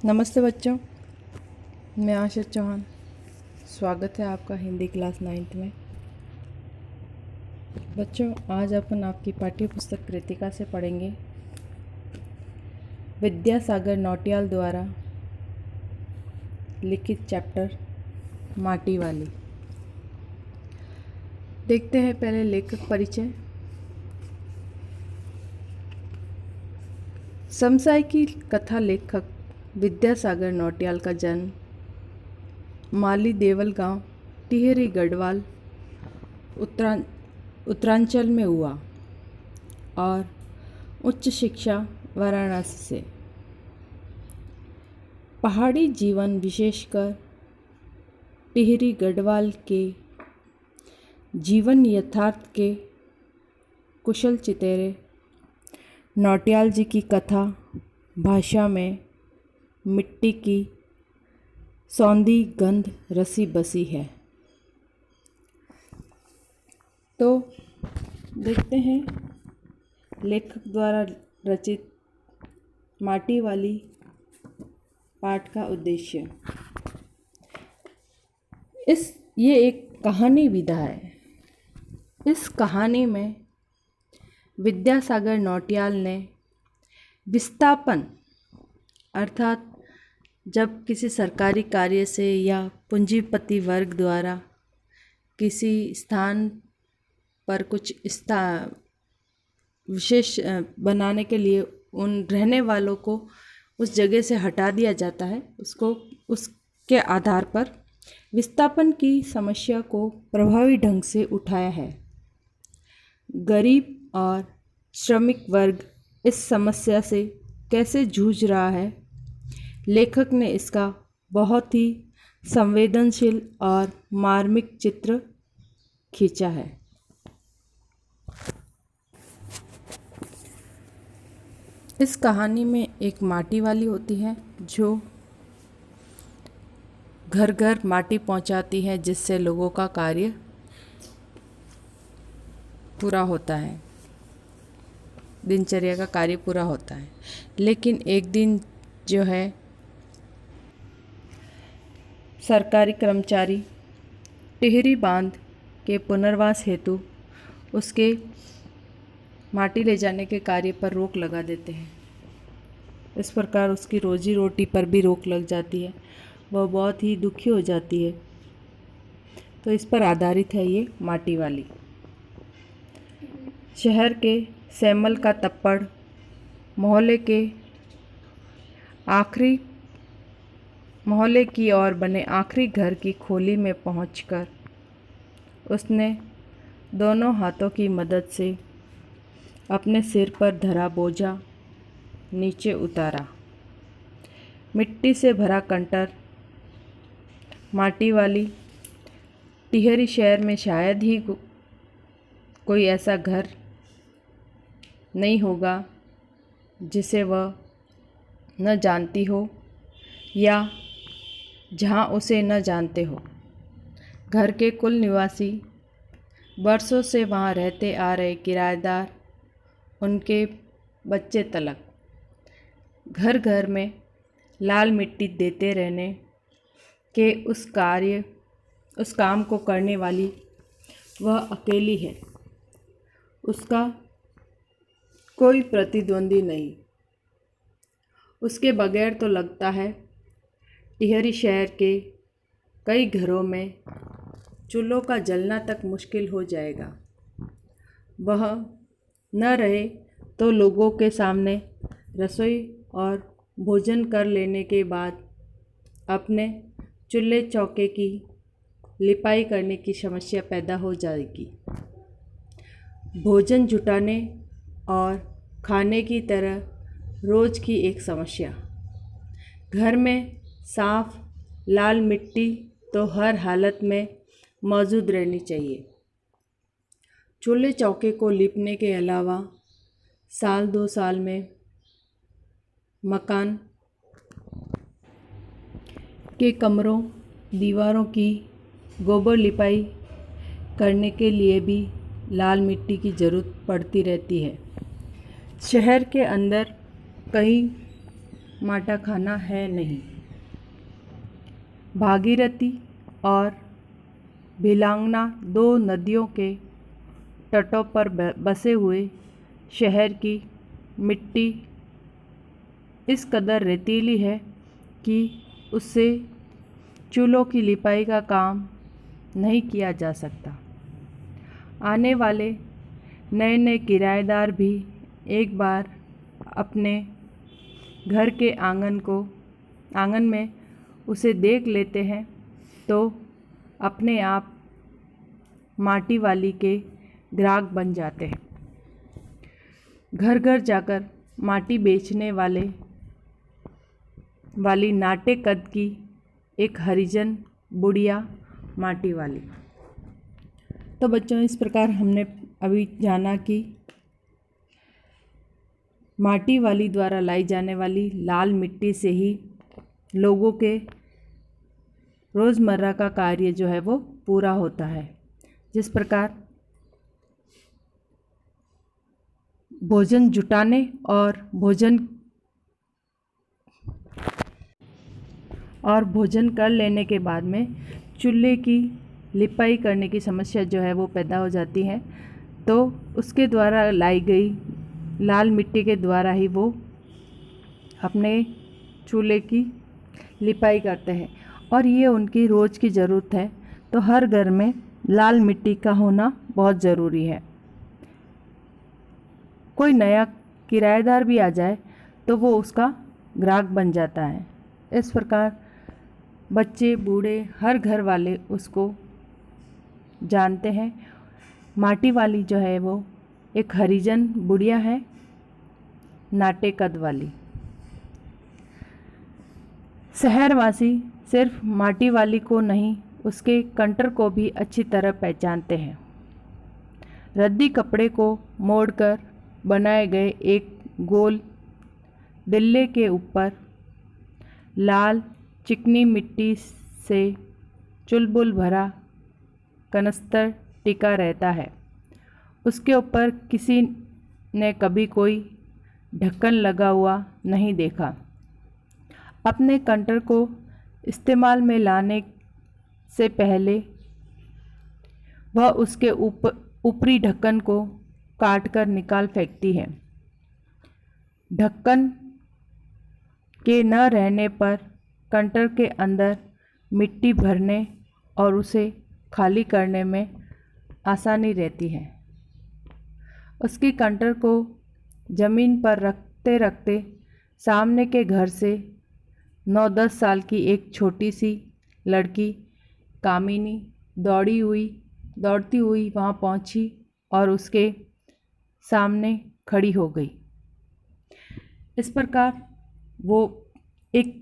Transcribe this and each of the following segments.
नमस्ते बच्चों, मैं आशा चौहान। स्वागत है आपका हिंदी क्लास 9th में। बच्चों, आज अपन आपकी पाठ्य पुस्तक कृतिका से पढ़ेंगे विद्यासागर नौटियाल द्वारा लिखित चैप्टर माटी वाली। देखते हैं पहले लेखक परिचय। समसाई की कथा लेखक विद्यासागर नौटियाल का जन्म माली देवल गांव टिहरी गढ़वाल उत्तरांचल में हुआ और उच्च शिक्षा वाराणसी से। पहाड़ी जीवन विशेषकर टिहरी गढ़वाल के जीवन यथार्थ के कुशल चितेरे नौटियाल जी की कथा भाषा में मिट्टी की सौंधी गंध रसी बसी है। तो देखते हैं लेखक द्वारा रचित माटी वाली पाठ का उद्देश्य। ये एक कहानी विधा है। इस कहानी में विद्यासागर नौटियाल ने विस्थापन अर्थात जब किसी सरकारी कार्य से या पूंजीपति वर्ग द्वारा किसी स्थान पर कुछ विशेष बनाने के लिए उन रहने वालों को उस जगह से हटा दिया जाता है, उसके आधार पर विस्थापन की समस्या को प्रभावी ढंग से उठाया है। गरीब और श्रमिक वर्ग इस समस्या से कैसे जूझ रहा है, लेखक ने इसका बहुत ही संवेदनशील और मार्मिक चित्र खींचा है। इस कहानी में एक माटी वाली होती है जो घर घर माटी पहुंचाती है, जिससे लोगों का कार्य पूरा होता है, दिनचर्या का कार्य पूरा होता है। लेकिन एक दिन जो है सरकारी कर्मचारी टिहरी बांध के पुनर्वास हेतु उसके माटी ले जाने के कार्य पर रोक लगा देते हैं। इस प्रकार उसकी रोजी रोटी पर भी रोक लग जाती है। वह बहुत ही दुखी हो जाती है। तो इस पर आधारित है ये माटी वाली। शहर के सैमल का तप्पड़ मोहल्ले की ओर बने आखिरी घर की खोली में पहुंचकर उसने दोनों हाथों की मदद से अपने सिर पर धरा बोझा नीचे उतारा। मिट्टी से भरा कंटर माटी वाली टिहरी शहर में शायद ही कोई ऐसा घर नहीं होगा जिसे वह न जानती हो या जहां उसे न जानते हो। घर के कुल निवासी, बरसों से वहां रहते आ रहे किराएदार, उनके बच्चे तलक, घर घर में लाल मिट्टी देते रहने के उस काम को करने वाली वह अकेली है। उसका कोई प्रतिद्वंदी नहीं। उसके बगैर तो लगता है टिहरी शहर के कई घरों में चूल्हों का जलना तक मुश्किल हो जाएगा। वह न रहे तो लोगों के सामने रसोई और भोजन कर लेने के बाद अपने चूल्हे चौके की लिपाई करने की समस्या पैदा हो जाएगी। भोजन जुटाने और खाने की तरह रोज़ की एक समस्या। घर में साफ लाल मिट्टी तो हर हालत में मौजूद रहनी चाहिए। चूल्हे चौके को लिपने के अलावा साल 2 साल में मकान के कमरों दीवारों की गोबर लिपाई करने के लिए भी लाल मिट्टी की ज़रूरत पड़ती रहती है। शहर के अंदर कहीं माटा खाना है नहीं। भागीरथी और भिलांगना दो नदियों के तटों पर बसे हुए शहर की मिट्टी इस कदर रेतीली है कि उससे चूल्हों की लिपाई का काम नहीं किया जा सकता। आने वाले नए नए किराएदार भी एक बार अपने घर के आंगन में उसे देख लेते हैं तो अपने आप माटी वाली के ग्राहक बन जाते हैं। घर घर जाकर माटी बेचने वाली नाटे कद की एक हरिजन बुढ़िया माटी वाली। तो बच्चों, इस प्रकार हमने अभी जाना कि माटी वाली द्वारा लाई जाने वाली लाल मिट्टी से ही लोगों के रोज़मर्रा का कार्य जो है वो पूरा होता है। जिस प्रकार भोजन जुटाने और भोजन कर लेने के बाद में चूल्हे की लिपाई करने की समस्या जो है वो पैदा हो जाती है, तो उसके द्वारा लाई गई लाल मिट्टी के द्वारा ही वो अपने चूल्हे की लिपाई करते हैं और ये उनकी रोज़ की ज़रूरत है। तो हर घर में लाल मिट्टी का होना बहुत ज़रूरी है। कोई नया किराएदार भी आ जाए तो वो उसका ग्राहक बन जाता है। इस प्रकार बच्चे बूढ़े हर घर वाले उसको जानते हैं। माटी वाली जो है वो एक हरिजन बुढ़िया है, नाटे कद वाली। शहरवासी सिर्फ माटी वाली को नहीं, उसके कंटर को भी अच्छी तरह पहचानते हैं। रद्दी कपड़े को मोड़कर बनाए गए एक गोल डिल्ले के ऊपर लाल चिकनी मिट्टी से चुलबुल भरा कनस्तर टिका रहता है। उसके ऊपर किसी ने कभी कोई ढक्कन लगा हुआ नहीं देखा। अपने कंटर को इस्तेमाल में लाने से पहले वह उसके ऊपरी ढक्कन को काटकर निकाल फेंकती है। ढक्कन के न रहने पर कंटर के अंदर मिट्टी भरने और उसे खाली करने में आसानी रहती है। उसकी कंटर को ज़मीन पर रखते रखते सामने के घर से 9-10 साल की एक छोटी सी लड़की कामिनी दौड़ती हुई वहाँ पहुँची और उसके सामने खड़ी हो गई। इस प्रकार वो एक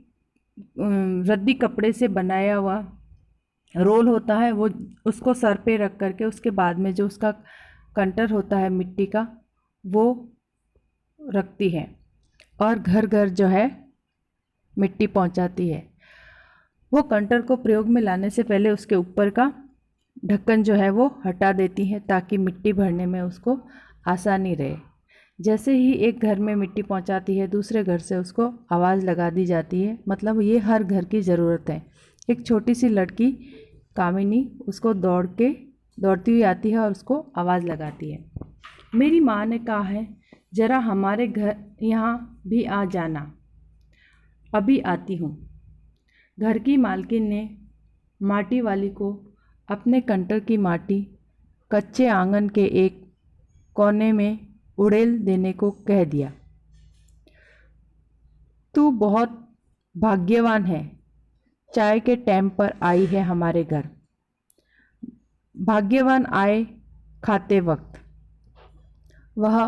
रद्दी कपड़े से बनाया हुआ रोल होता है, वो उसको सर पे रख करके उसके बाद में जो उसका कंटर होता है मिट्टी का वो रखती है और घर घर जो है मिट्टी पहुंचाती है। वो कंटर को प्रयोग में लाने से पहले उसके ऊपर का ढक्कन जो है वो हटा देती है ताकि मिट्टी भरने में उसको आसानी रहे। जैसे ही एक घर में मिट्टी पहुंचाती है, दूसरे घर से उसको आवाज़ लगा दी जाती है। मतलब ये हर घर की ज़रूरत है। एक छोटी सी लड़की कामिनी उसको दौड़ती हुई आती है और उसको आवाज़ लगाती है। मेरी माँ ने कहा है ज़रा हमारे घर यहाँ भी आ जाना, अभी आती हूँ। घर की मालकिन ने माटी वाली को अपने कंटर की माटी कच्चे आंगन के एक कोने में उड़ेल देने को कह दिया। तू बहुत भाग्यवान है, चाय के टाइम पर आई है हमारे घर। भाग्यवान आए खाते वक्त वह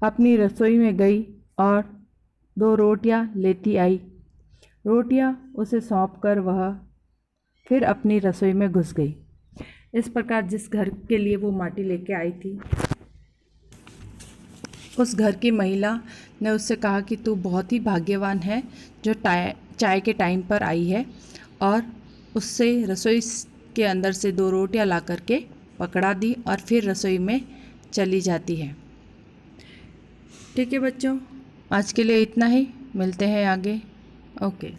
अपनी रसोई में गई और 2 रोटियां लेती आई। रोटियां उसे सौंपकर वह फिर अपनी रसोई में घुस गई। इस प्रकार जिस घर के लिए वो माटी लेके आई थी, उस घर की महिला ने उससे कहा कि तू बहुत ही भाग्यवान है जो चाय के टाइम पर आई है, और उससे रसोई के अंदर से 2 रोटियां ला करके पकड़ा दी और फिर रसोई में चली जाती है। ठीक है बच्चों, आज के लिए इतना ही। मिलते हैं आगे। ओके।